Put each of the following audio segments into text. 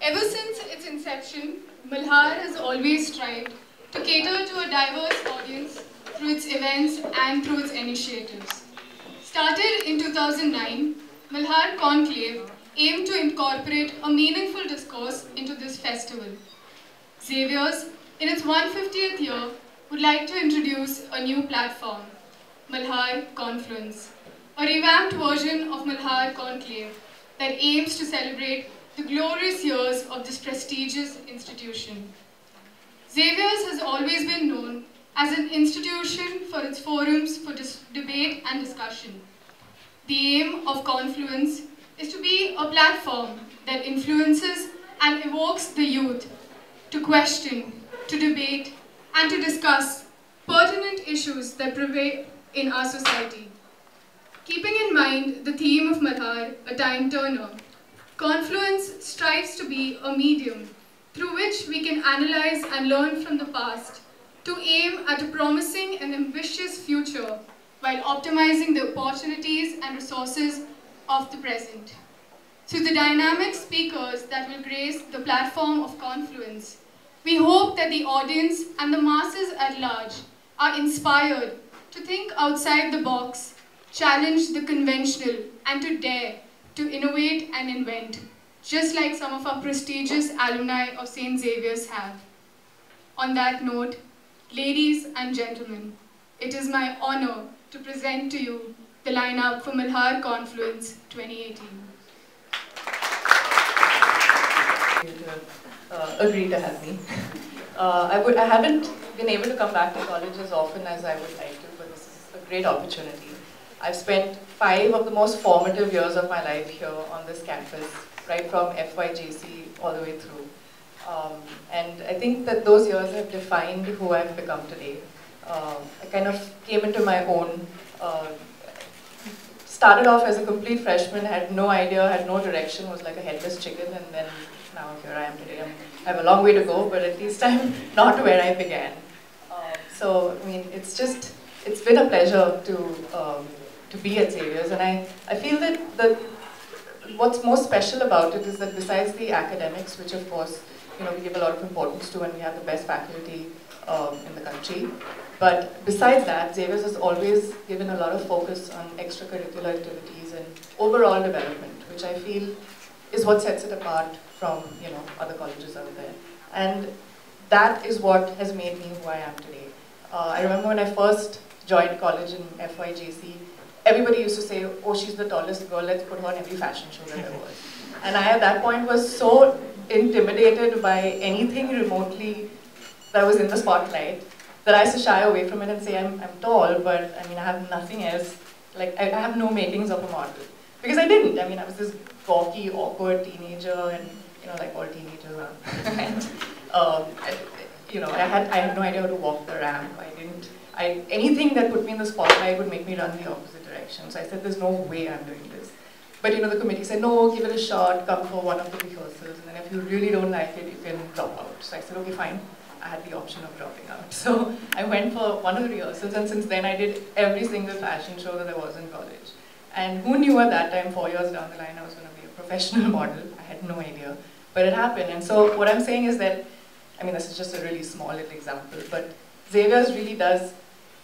Ever since its inception, Malhar has always strived to cater to a diverse audience through its events and through its initiatives. Started in 2009, Malhar Conclave aimed to incorporate a meaningful discourse into this festival. Xavier's, in its 150th year, would like to introduce a new platform, Malhar Confluence, a revamped version of Malhar Conclave that aims to celebrate the glorious years of this prestigious institution. Xavier's has always been known as an institution for its forums for debate and discussion. The aim of Confluence is to be a platform that influences and evokes the youth to question, to debate, and to discuss pertinent issues that prevail in our society. Keeping in mind the theme of Malhar, a time turner, Confluence strives to be a medium through which we can analyze and learn from the past to aim at a promising and ambitious future while optimizing the opportunities and resources of the present. Through the dynamic speakers that will grace the platform of Confluence, we hope that the audience and the masses at large are inspired to think outside the box, challenge the conventional, and to dare to innovate and invent, just like some of our prestigious alumni of St. Xavier's have. On that note, ladies and gentlemen, it is my honor to present to you the lineup for Malhar Confluence 2018. Agree to have me. I haven't been able to come back to college as often as I would like to, but this is a great opportunity. I've spent 5 of the most formative years of my life here on this campus, right from FYJC all the way through. And I think that those years have defined who I've become today. I kind of came into my own, started off as a complete freshman, had no idea, had no direction, was like a headless chicken, and then now here I am today. I have a long way to go, but at least I'm not where I began. So, I mean, it's been a pleasure to be at Xavier's, and I feel that what's most special about it is that besides the academics, which of course, you know, we give a lot of importance to and we have the best faculty in the country, but besides that, Xavier's has always given a lot of focus on extracurricular activities and overall development, which I feel is what sets it apart from, you know, other colleges out there. And that is what has made me who I am today. I remember when I first joined college in FYJC, everybody used to say, oh, she's the tallest girl, let's put her on every fashion show that there was. And I, at that point, was so intimidated by anything remotely that was in the spotlight that I used to shy away from it and say, I'm tall, but I mean, I have nothing else. Like, I have no makings of a model. Because I didn't. I mean, I was this gawky, awkward teenager, and, you know, like all teenagers are. And, you know, I had no idea how to walk the ramp. Anything that put me in the spotlight would make me run the opposite direction. So I said, there's no way I'm doing this. But, you know, the committee said, no, give it a shot, come for one of the rehearsals, and then if you really don't like it, you can drop out. So I said, okay, fine. I had the option of dropping out. So I went for one of the rehearsals, and since then I did every single fashion show that there was in college. And who knew at that time, 4 years down the line, I was going to be a professional model. I had no idea. But it happened. And so what I'm saying is that, I mean, this is just a really small little example, but Xavier's really does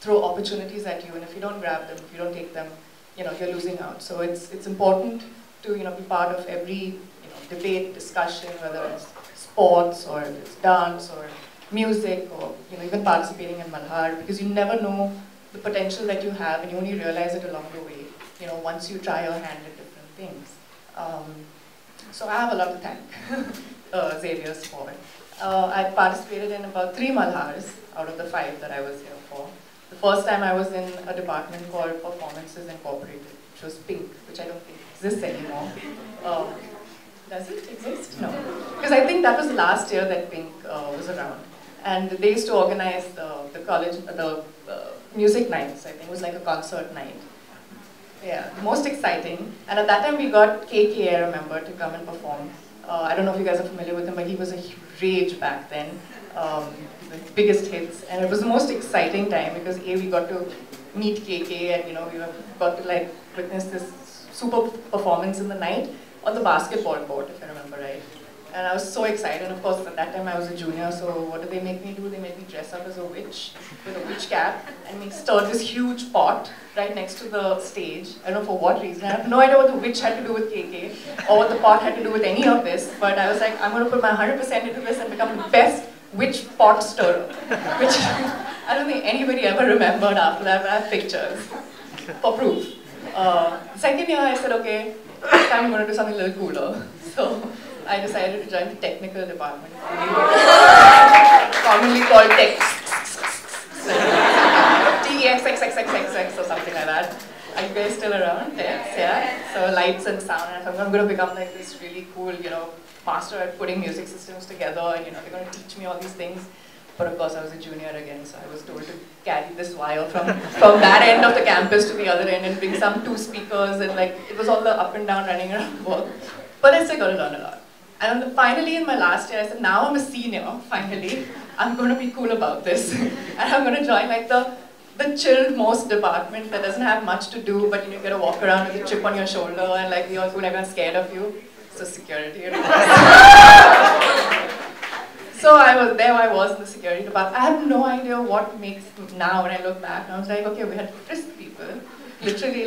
throw opportunities at you, and if you don't grab them, if you don't take them, you know, you're losing out. So it's important to, you know, be part of every, you know, debate, discussion, whether it's sports or if it's dance or music or, you know, even participating in Malhar, because you never know the potential that you have, and you only realize it along the way, you know, once you try your hand at different things. So I have a lot to thank Xavier's for. I participated in about 3 Malhars out of the 5 that I was here for. The first time I was in a department called Performances Incorporated, which was Pink, which I don't think exists anymore. Does it exist? No. Because I think that was the last year that Pink was around. And they used to organize the college, music nights, I think. It was like a concert night. Yeah, most exciting. And at that time we got KK, I remember, to come and perform. I don't know if you guys are familiar with him, but he was a rage back then. The biggest hits, and it was the most exciting time because we got to meet KK, and, you know, we got to like witness this super performance in the night on the basketball court, if I remember right. And I was so excited. And of course, at that time I was a junior, so what did they make me do? They made me dress up as a witch with a witch cap and we stirred this huge pot right next to the stage. I don't know for what reason. I have no idea what the witch had to do with KK or what the pot had to do with any of this, but I was like, I'm going to put my 100% into this and become the best witch pot stirrer, which I don't think anybody ever remembered after that, but I have pictures for proof. Second year I said, okay, this time I'm going to do something a little cooler. So I decided to join the technical department, commonly called tech, TEXXXXXX or something like that. Are you guys still around? Yes, yeah. So lights and sound, and I'm going to become like this really cool, master at putting music systems together, and they're going to teach me all these things. But of course, I was a junior again, so I was told to carry this wire from that end of the campus to the other end and bring some 2 speakers, and it was all the up and down running around work. But I still got to learn a lot. And finally, in my last year, I said, now I'm a senior, finally. I'm going to be cool about this. And I'm going to join the chilled most department that doesn't have much to do, but you get to walk around with a chip on your shoulder and you're cool, everyone's scared of you. So security. So I was in the security department. I have no idea what makes now when I look back. I was like, okay, we had to frisk people, literally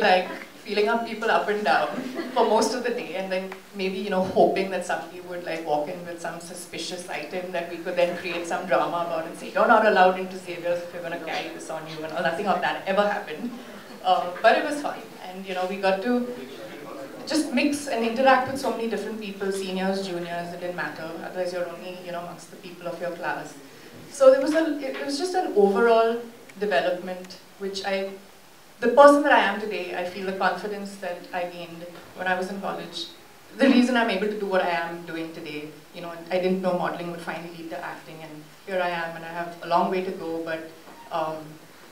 feeling up people up and down for most of the day, and then maybe hoping that somebody would walk in with some suspicious item that we could then create some drama about and say, you're not allowed into Xavier's if you're going to carry this on you, and nothing of that ever happened. But it was fun, and we got to just mix and interact with so many different people, seniors, juniors, it didn't matter. Otherwise, you're only amongst the people of your class. So it was just an overall development, which the person that I am today, I feel the confidence that I gained when I was in college. The reason I'm able to do what I am doing today, I didn't know modeling would finally lead to acting, and here I am, and I have a long way to go. But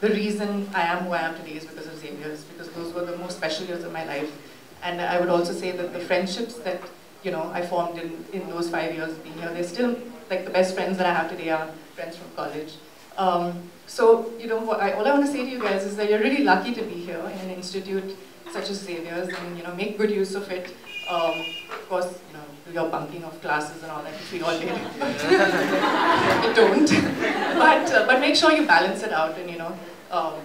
the reason I am who I am today is because of Xavier's, because those were the most special years of my life. And I would also say that the friendships that I formed in those 5 years being here, they're still the best friends that I have today are friends from college. So all I want to say to you guys is that you're really lucky to be here in an institute such as Xavier's, and make good use of it. Of course, do your bunking of classes and all that, which we all did. You don't. But make sure you balance it out and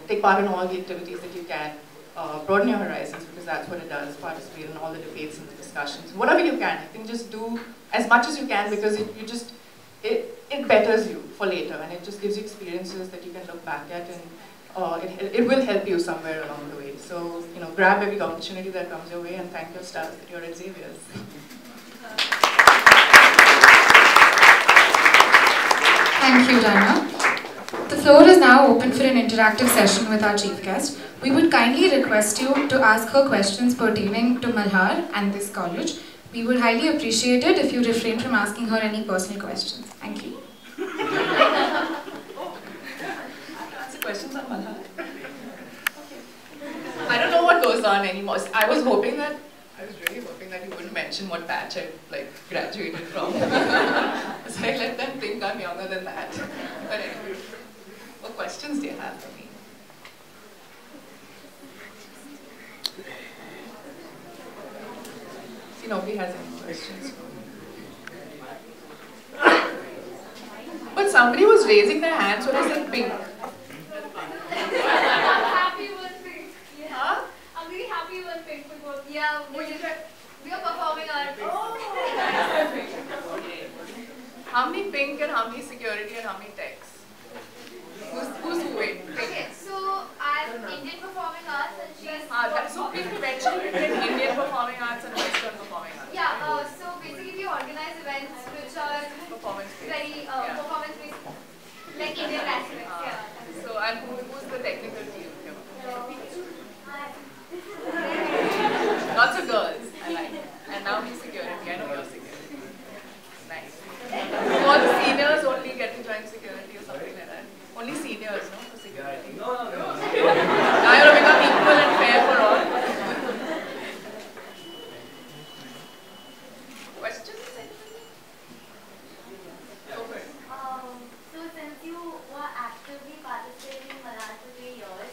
take part in all the activities that you can. Broaden your horizons, because that's what it does. Participate in all the debates and the discussions. Whatever you can, just do as much as you can, because it betters you for later, and it just gives you experiences that you can look back at, and it will help you somewhere along the way. So grab every opportunity that comes your way, and thank your stars that you're at Xavier's. Thank you, Dana. The floor is now open for an interactive session with our chief guest. We would kindly request you to ask her questions pertaining to Malhar and this college. We would highly appreciate it if you refrain from asking her any personal questions. Thank you. Answer questions on Malhar? I don't know what goes on anymore. I was really hoping that you wouldn't mention what batch I graduated from. So I let them think I'm younger than that. But anyway, what questions do you have for me? See, nobody has any questions. But somebody was raising their hands when I said pink. Happy with pink. Yeah. Huh? I'm really happy with pink because we are performing our pink. Oh. How many pink and how many security and how many techs? Who's who? Wait. Okay, so I'm Indian performing arts and she's So people mentioned Indian performing arts and Western performing arts. Yeah, so basically we organize events which are very performance-based, like Indian aspects. Yeah. So, and who's the technical team here? Lots of girls, I like. And now he's security. I know you're security. Nice. So all the seniors only get to join security or something like that. Only seniors, no? For security. No. Now you're to become equal and fair for all. Questions? Over. So since you were actively participating in Malhar for 3 years,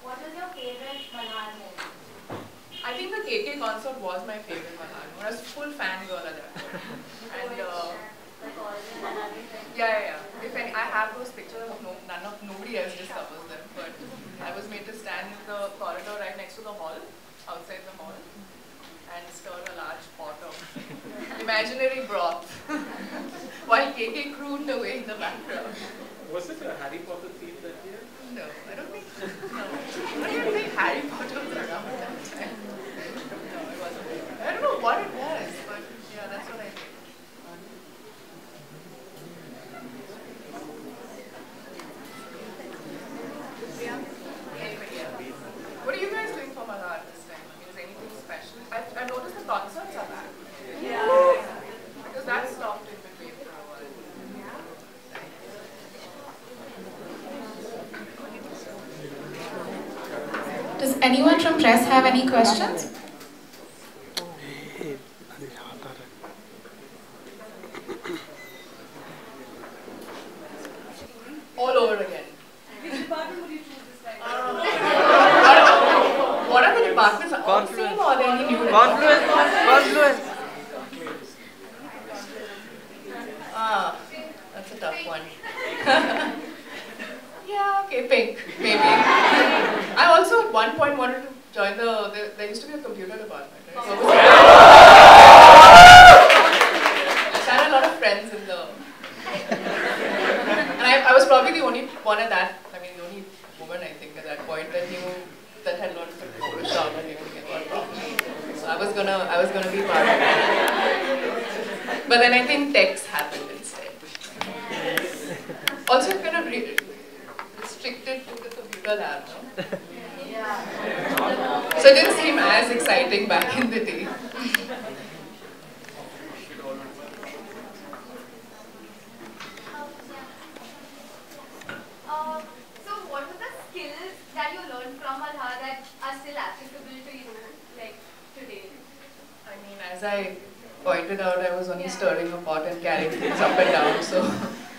what was your favorite Malhar movie? I think the KK concert was my favorite Malhar. I was full fangirl at that point. And nobody else discovers them. But I was made to stand in the corridor right next to the hall, outside the hall, and stir a large pot of imaginary broth while KK crooned away in the background. Was it a Harry Potter theme that year? No, I don't think so. No. I don't think Harry Potter was around at that time. No, it wasn't. I don't know what it was, but yeah, that's what I did. Anybody else? What are you guys doing for Malhar this time? I mean, is anything special? I've noticed the concerts are back. Yeah. Because that stopped in between for a while. Does anyone from press have any questions? All over again. Which department would you choose this time? What are the departments? All the same or are there any new Confluence. Confluence. Ah, that's a tough one. Yeah, okay, pink, maybe. I also at one point wanted to join there used to be a computer department, right? So I had a lot of friends in the... And I was probably the only one at that, I mean the only woman I think at that point that had learned Photoshop and knew it all properly. So I was gonna be part of it. But then I think text happened instead. Also kind of restricted to the computer lab, no? So it didn't seem as exciting back in the day. So what were the skills that you learned from Malhar that are still applicable to you, like today? I mean, as I pointed out, I was only stirring a pot and carrying things up and down. So,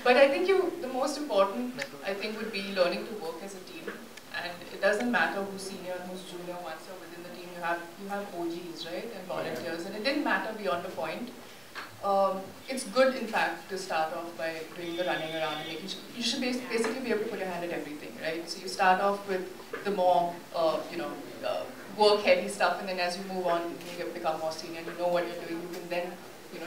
but I think the most important, I think, would be learning to work as a team. And it doesn't matter who's senior and who's junior. Once you're within the team, you have OGs, right, and volunteers, and it didn't matter beyond a point. It's good, in fact, to start off by doing the running around and making sure you should basically be able to put your hand at everything, right? So you start off with the more, work-heavy stuff, and then as you move on, you become more senior, you know what you're doing, you can then,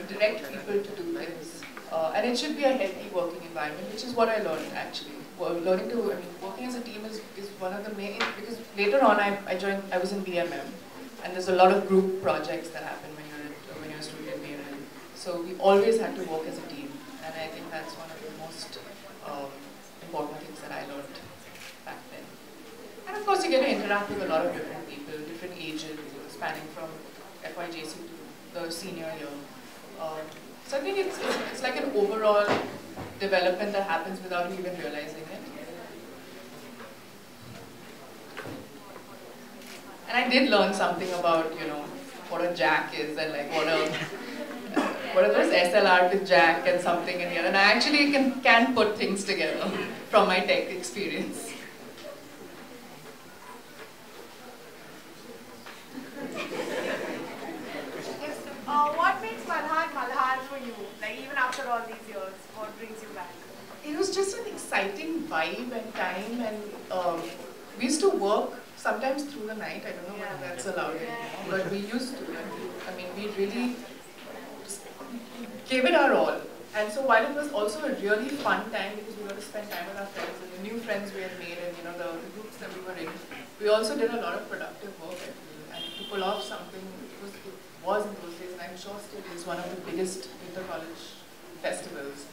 direct people to do things. And it should be a healthy working environment, which is what I learned, actually. Working as a team is one of the main, because later on I was in BMM, and there's a lot of group projects that happen when you're a student in BMM. So we always had to work as a team, and I think that's one of the most important things that I learned back then. And of course you get to interact with a lot of different people, different ages, spanning from FYJC to the senior year. So I think it's like an overall development that happens without you even realizing it. And I did learn something about, what a jack is and like what are those SLR to jack and something in here. And I actually can put things together from my tech experience. What makes Malhar for you? Like even after all these years, what brings you back? It was just an exciting vibe and time, and we used to work sometimes through the night. I don't know whether that's allowed anymore, but we used to. We really gave it our all. And so while it was also a really fun time because we got to spend time with our friends and the new friends we had made and the groups that we were in, we also did a lot of productive work, I feel. And to pull off something, it was in those days, and I'm sure still is one of the biggest inter-college festivals,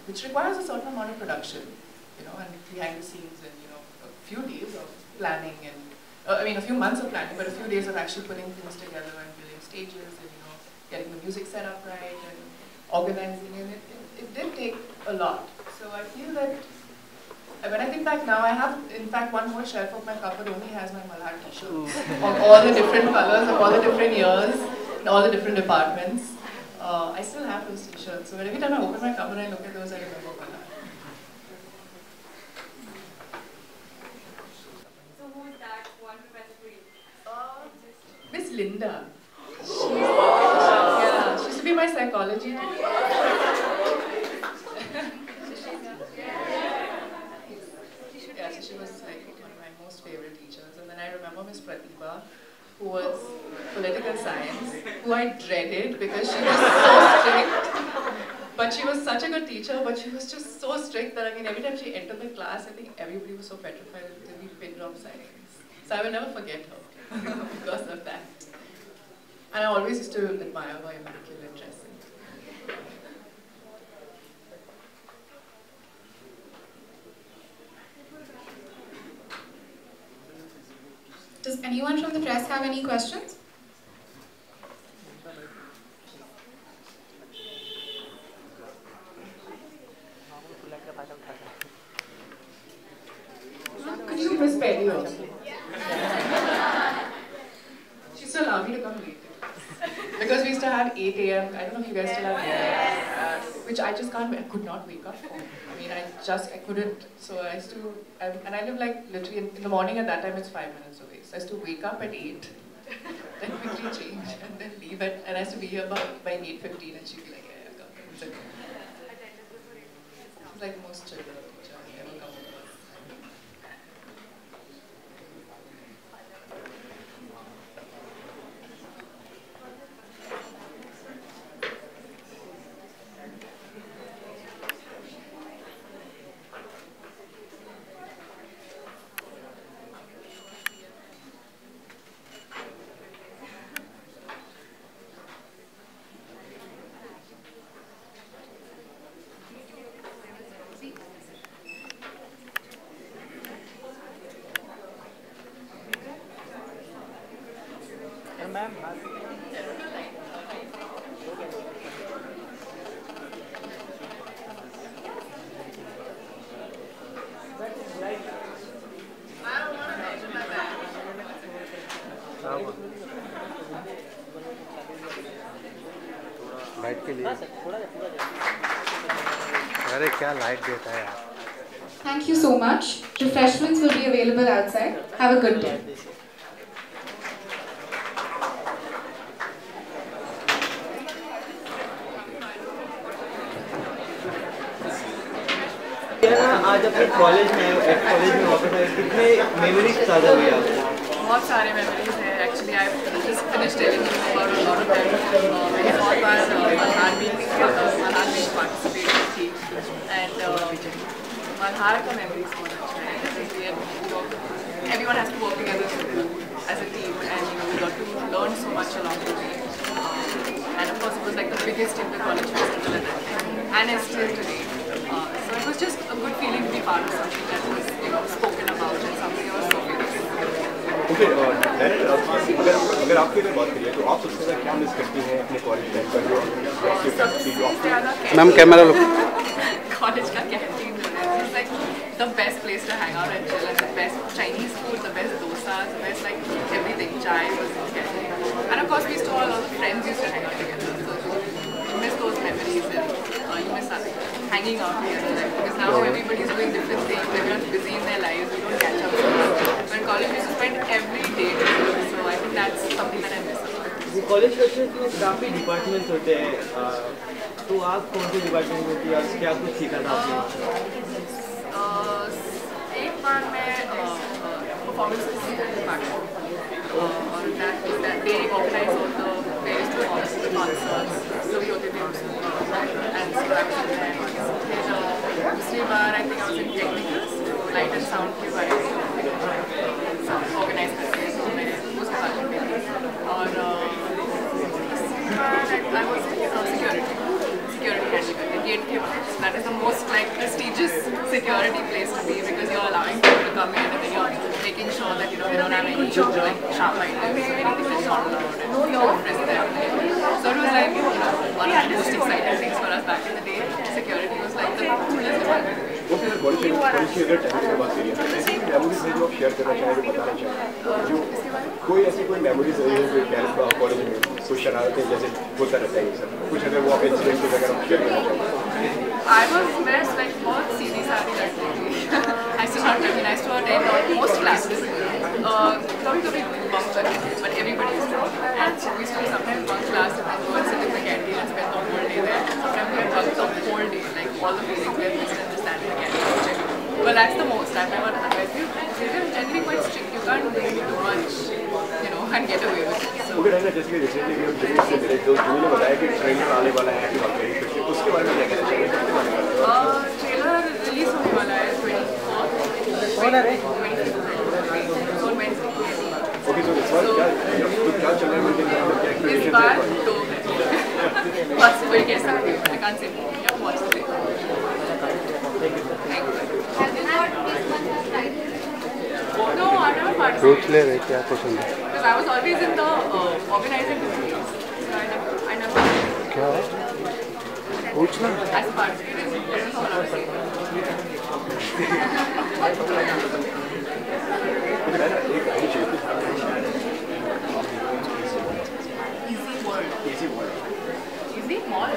which requires a certain amount of production, and behind the scenes and, a few days of planning and, a few months of planning, but a few days of actually putting things together and building stages and, getting the music set up right and organizing, and it did take a lot. So I feel that, when I think back now, I have, in fact, one more shelf of my cupboard only has my Malhar t-shirts of all the different colors, of all the different years, and all the different departments. I still have those t-shirts, so every time I open my cupboard and I look at those, I remember Malhar. So who is that one professor for you? Miss Linda. She used to be my psychology teacher. my most favorite teachers. And then I remember Miss Pratibha, who was political science, who I dreaded because she was so strict. But she was such a good teacher, but she was just so strict that, I mean, every time she entered the class, I think everybody was so petrified that there'd be pin drop silence. So I will never forget her because of that. And I always used to admire her immaculate dressing. Does anyone from the press have any questions? Could you miss Penny also? She still allowed me to come late. Because we used to have 8 a.m. I don't know if you guys still have 8 a.m. Which I just can't, I could not wake up for. I mean, I couldn't. So I used to, and I live like literally in the morning at that time it's 5 minutes away. So I used to wake up at 8, then quickly change, and then leave it. And I used to be here by 8:15 and she'd be like, yeah, come. It's okay. She's like the most chill teacher I've ever come across. Ma'am light के लिए अरे क्या light देता है यार. Thank you so much. Refreshments will be available outside. Have a good day. आज अपने college में वापस आए कितने मेमोरीज ताज़ा हुई आपको? बहुत सारे मेमोरीज हैं. Actually, I just finished telling you about a lot of them. मैंने बहुत बार मल्हार में participated थी, and मल्हार का memories बहुत अच्छा है. Everyone has to work together as a team, and we got to learn so much along the way. And of course, it was like the biggest inter-college festival at that time, and it's still today. So it was just a good feeling to be part of something that was, spoken about and something that was so famous. Okay, अगर आपकी बात करिए तो आप सबसे ज़्यादा क्या miss करती हैं अपने कॉलेज टाइम पर? मैम कैमरा लो. College का canteen is like the best place to hang out and chill, and the best Chinese food, the best dosas, the best like everything. Chai was in canteen, and of course we used to all the friends used to hang out together. So you miss those memories, and you miss hanging out together. Like, because now everybody's doing different things. Everyone's busy in their lives. We don't catch up. But in college we used to spend every day together. So I think that's something that I miss a lot. College festival में काफ़ी departments होते हैं, तो आप कौन से department में थी और क्या कुछ सीखा था आपने? एक बार मैं performances डिपार्टमेंट और that they organize all the various performances, concerts, so we होते थे उसमें, and so I was in there. फिर दूसरी बार I think I was in technicals, light and sound के बारे में सब organize करते हैं, so मैं उस डिपार्टमेंट में थी. और तीसरी बार I was in security handling, the gate के बाहर. That is the most like prestigious security place to be, because you're allowing people to come in and then you're making sure that they don't have any like sharp items or anything that's not allowed, and you're present there. So it was like one of the most exciting things for us back in the day. Security was like the coolest department. Okay, college की अगर time की बात करिए, ऐसी memories है जो आप share करना चाहें, जो बताना चाहें, जो कोई ऐसी कोई मेमोरीज रही है जो कॉलेज में कुछ शरारतें जैसे होता रहता है सब कुछ, अगर वो आप इंसिडेंट अगर आप शेयर करना चाहें? I was best like बहुत सीधी सादी लड़की थी. I used to not recognize to attend most classes. कभी bunk करते थे, but everybody used to. And so we used to sometimes bunk class and then go and sit in the canteen and spend the whole day there. Sometimes we had bunked the whole day, like all the feelings we had missed in the canteen. But that's the most. I've never done that. generally quite strict. You can't do too much, you know, and get away with it. So. Okay, जैसे कि recently हम Jimmy से मिले तो Jimmy ने बताया कि trailer आने वाला है कि वेरी क्विकली उसके बारे में क्या कहना चाहिए? ट्रेलर रिलीज होने वाला है 24th ओके, तो इस बार क्या चल रहा है मुझे इस बार तो बस वही कैसा है I can't say more. Yeah, watch the video. No, I never participated. पूछ ले रहे क्या क्वेश्चन है? Because I was always in the organizing committee, so I never. क्या? पूछना? As a participator, this is all I was saying. Easy word. Easy mall.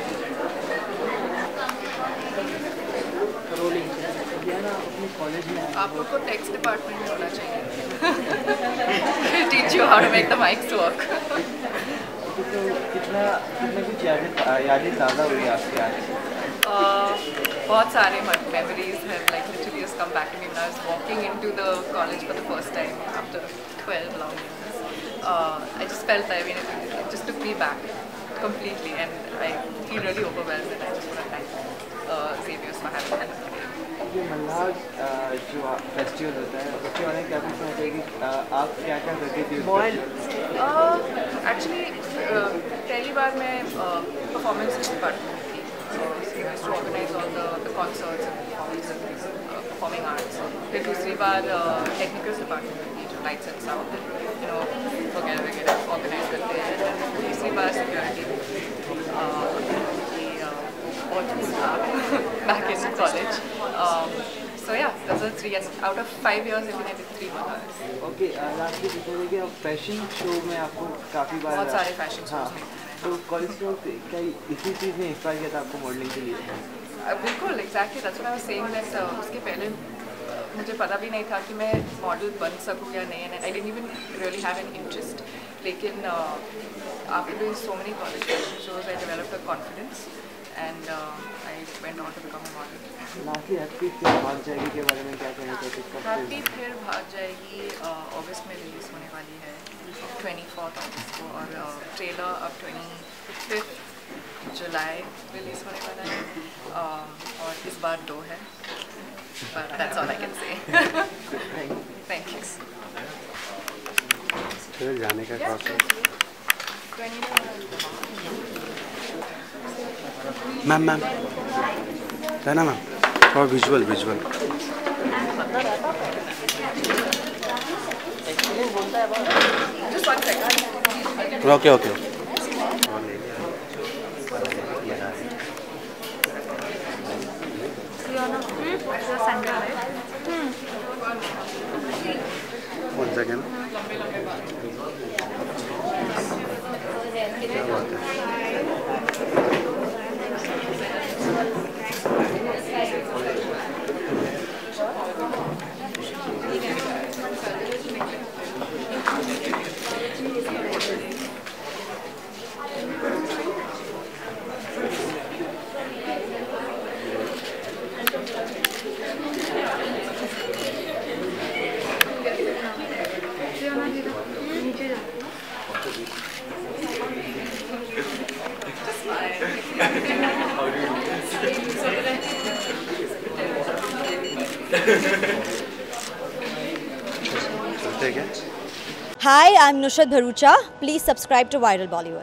आप लोग को टेक्स्ट डिपार्टमेंट में होना चाहिए. Teach you how to make the mics work. तो कितना कुछ यादें ताज़ा हुई आपकी आज? बहुत सारे memories have like literally just come back to me when I was walking into the college for the first time after 12 long years. I just felt, I mean, it just took me back completely, and I feel really overwhelmed, and I just want to thank Xavier for having me. ये मल्हार जो festival होता है उसके बारे में क्या कुछ होता है कि आप क्या क्या करती थी? Actually, पहली बार मैं performances डिपार्टमेंट में थी. So I used to organize all the concerts and performances, performing arts. फिर दूसरी बार technicals डिपार्टमेंट में थी जो lights and sound, you know, वगैरह organize करते हैं. तीसरी बार security back in college. So yeah, those are 3 years. Out of 5 years, I did 3 Malhars. Okay, lastly पूछोगे कि अब फैशन शो में आपको काफ़ी बार बहुत सारे फैशन शोज में. तो कॉलेज में क्या इसी चीज़ ने इंस्पायर किया था आपको मॉडलिंग के लिए? बिल्कुल, exactly. That's what I was saying that उसके पहले मुझे पता भी नहीं था कि मैं मॉडल बन सकूँ या नहीं, and I didn't even really have an interest. लेकिन after doing so many college fashion shows I developed a confidence and I went on to become a model. Lastly happy फिर भाग जाएगी के बारे में क्या कहना चाहते हैं? हैप्पी फिर भाग जाएगी अगस्त में रिलीज होने वाली है 24th अगस्त को, और ट्रेलर अब 25th जुलाई रिलीज होने वाला है, और इस बार 2 है, but that's all I can say. Thank you. फिर जाने का प्रोसेस मैम है ना मैम, और visual Just one second. Okay one second. क्या बात है? Hi, I'm Nushat Bharucha. Please subscribe to ViralBollywood.